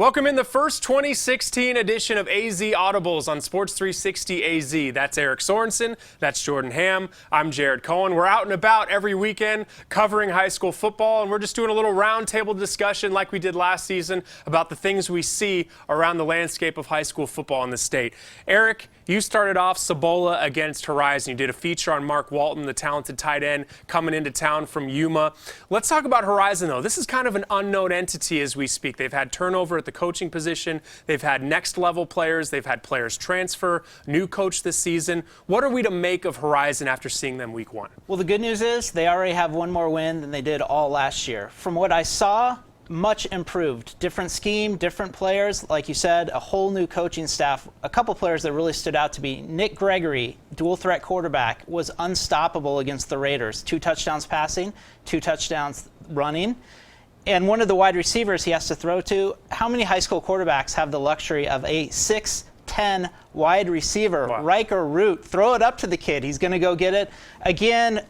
Welcome in the first 2016 edition of AZ Audibles on Sports 360 AZ. That's Eric Sorensen. That's Jordan Ham. I'm Jared Cohen. We're out and about every weekend covering high school football, and we're just doing a little roundtable discussion like we did last season about the things we see around the landscape of high school football in the state. Eric, you started off Cibola against Horizon. You did a feature on Mark Walton, the talented tight end coming into town from Yuma. Let's talk about Horizon, though. This is kind of an unknown entity as we speak. They've had turnover at the coaching position. They've had next-level players. They've had players transfer, new coach this season. What are we to make of Horizon after seeing them week one? Well, the good news is they already have one more win than they did all last year. From what I saw, much improved. Different scheme, different players. Like you said, a whole new coaching staff. A couple players that really stood out to me. Nick Gregory, dual threat quarterback, was unstoppable against the Raiders. 2 touchdowns passing, 2 touchdowns running. And one of the wide receivers he has to throw to, how many high school quarterbacks have the luxury of a 6'10" wide receiver? Wow. Riker Root, throw it up to the kid. He's going to go get it. Again,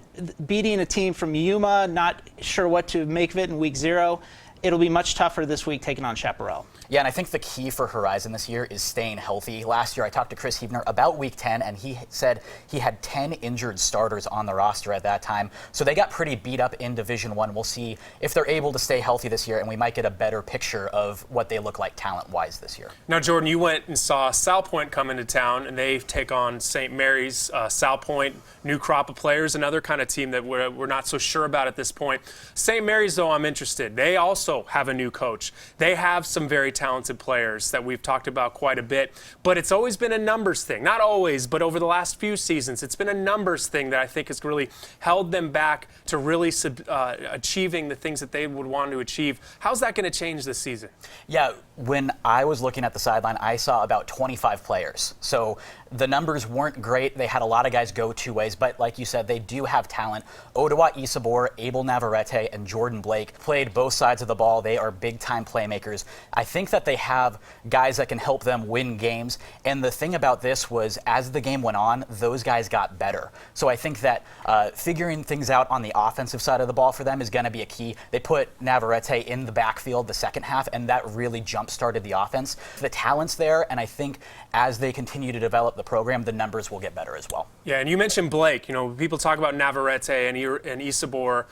beating a team from Yuma, not sure what to make of it in week 0. It'll be much tougher this week taking on Chaparral. Yeah, and I think the key for Horizon this year is staying healthy. Last year, I talked to Chris Hebner about week 10, and he said he had 10 injured starters on the roster at that time. So they got pretty beat up in Division I. We'll see if they're able to stay healthy this year, and we might get a better picture of what they look like talent-wise this year. Now, Jordan, you went and saw Sal Point come into town, and they take on St. Mary's. Sal Point, new crop of players, another kind of team that we're not so sure about at this point. St. Mary's, though, I'm interested. They also have a new coach. They have some very talented players that we've talked about quite a bit, but it's always been a numbers thing. Not always, but over the last few seasons, it's been a numbers thing that I think has really held them back to really achieving the things that they would want to achieve. How's that going to change this season? Yeah, when I was looking at the sideline, I saw about 25 players. So the numbers weren't great. They had a lot of guys go 2 ways, but like you said, they do have talent. Odawa Isabor, Abel Navarrete, and Jordan Blake played both sides of the ball. They are big-time playmakers. I think that they have guys that can help them win games. And the thing about this was, as the game went on, those guys got better. So I think that figuring things out on the offensive side of the ball for them is going to be a key. They put Navarrete in the backfield the second half, and that really jump-started the offense. The talent's there, and I think as they continue to develop the program, the numbers will get better as well. Yeah, and you mentioned Blake. You know, people talk about Navarrete and Isabor.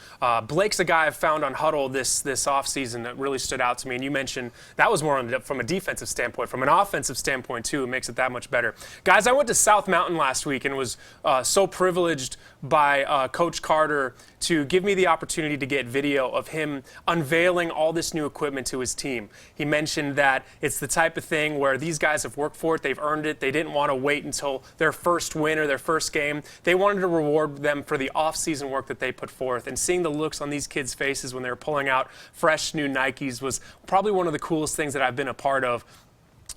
Blake's a guy I've found on Huddle this offseason that really stood out to me. And you mentioned that was more from a defensive standpoint. From an offensive standpoint, too, it makes it that much better. Guys, I went to South Mountain last week and was so privileged by Coach Carter to give me the opportunity to get video of him unveiling all this new equipment to his team. He mentioned that it's the type of thing where these guys have worked for it, they've earned it, they didn't want to wait until their first win or their first game. They wanted to reward them for the off-season work that they put forth, and seeing the looks on these kids' faces when they were pulling out fresh new Nikes was probably one of the coolest things that I've been a part of.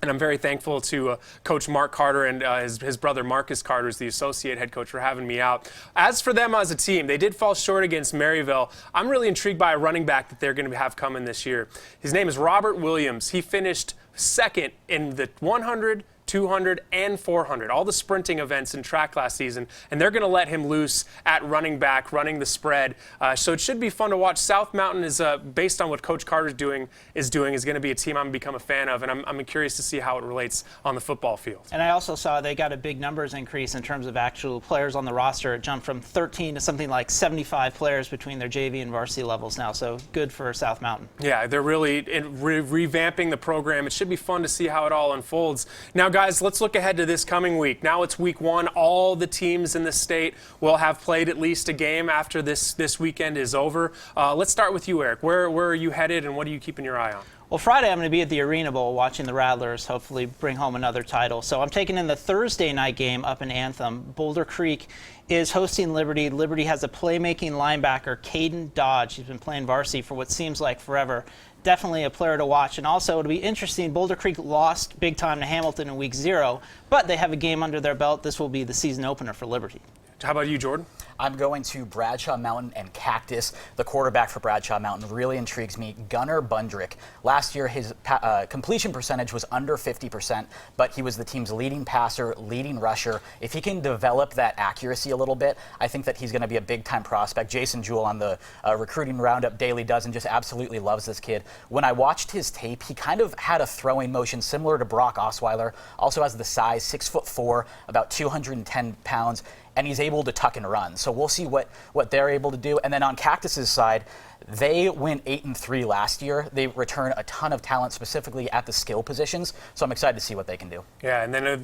And I'm very thankful to Coach Mark Carter and his brother Marcus Carter, who's the associate head coach, for having me out. As for them as a team, they did fall short against Maryville. I'm really intrigued by a running back that they're going to have coming this year. His name is Robert Williams. He finished second in the 100, 200, and 400, all the sprinting events in track last season, and they're going to let him loose at running back, running the spread. So it should be fun to watch. South Mountain is, based on what Coach Carter's doing, is going to be a team I'm going to become a fan of, and I'm curious to see how it relates on the football field. And I also saw they got a big numbers increase in terms of actual players on the roster. It jumped from 13 to something like 75 players between their JV and varsity levels now, so good for South Mountain. Yeah, they're really revamping the program. It should be fun to see how it all unfolds. Now, guys, let's look ahead to this coming week. Now it's week 1. All the teams in the state will have played at least a game after this weekend is over. Let's start with you, Eric. Where are you headed, and what are you keeping your eye on? Well, Friday I'm going to be at the Arena Bowl watching the Rattlers hopefully bring home another title. So I'm taking in the Thursday night game up in Anthem. Boulder Creek is hosting Liberty. Liberty has a playmaking linebacker, Caden Dodge. He's been playing varsity for what seems like forever. Definitely a player to watch. And also, it'll be interesting, Boulder Creek lost big time to Hamilton in week 0, but they have a game under their belt. This will be the season opener for Liberty. How about you, Jordan? I'm going to Bradshaw Mountain and Cactus. The quarterback for Bradshaw Mountain really intrigues me, Gunnar Bundrick. Last year, his completion percentage was under 50%, but he was the team's leading passer, leading rusher. If he can develop that accuracy a little bit, I think that he's going to be a big-time prospect. Jason Jewell on the recruiting roundup daily does and just absolutely loves this kid. when I watched his tape, he kind of had a throwing motion similar to Brock Osweiler, also has the size, 6'4", about 210 pounds, and he's able to tuck and run. So we'll see what they're able to do. And then on Cactus's side, they went 8-3 last year. They return a ton of talent, specifically at the skill positions. So I'm excited to see what they can do. Yeah, and then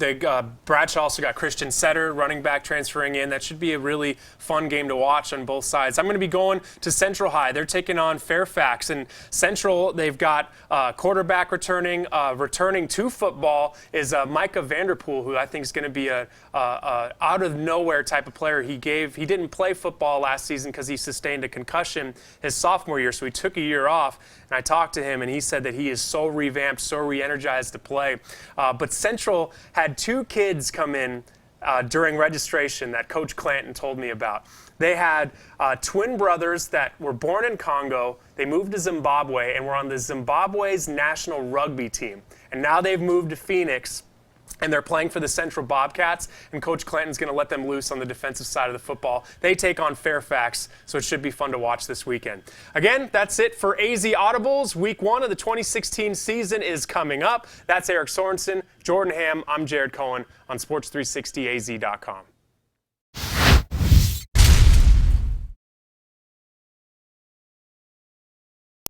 Bradshaw also got Christian Setter, running back, transferring in. That should be a really fun game to watch on both sides. I'm going to be going to Central High. They're taking on Fairfax. And Central, they've got quarterback returning to football is Micah Vanderpool, who I think is going to be a out-of-nowhere type of player. He didn't play football last season because he sustained a concussion his sophomore year, so he took a year off. And I talked to him, and he said that he is so revamped, so re-energized to play. But Central had 2 kids come in during registration that Coach Clanton told me about. They had twin brothers that were born in Congo. They moved to Zimbabwe and were on the Zimbabwe's national rugby team. And now they've moved to Phoenix, and they're playing for the Central Bobcats, and Coach Clanton's going to let them loose on the defensive side of the football. They take on Fairfax, so it should be fun to watch this weekend. Again, that's it for AZ Audibles. Week 1 of the 2016 season is coming up. That's Eric Sorensen, Jordan Ham. I'm Jared Cohen on Sports360AZ.com.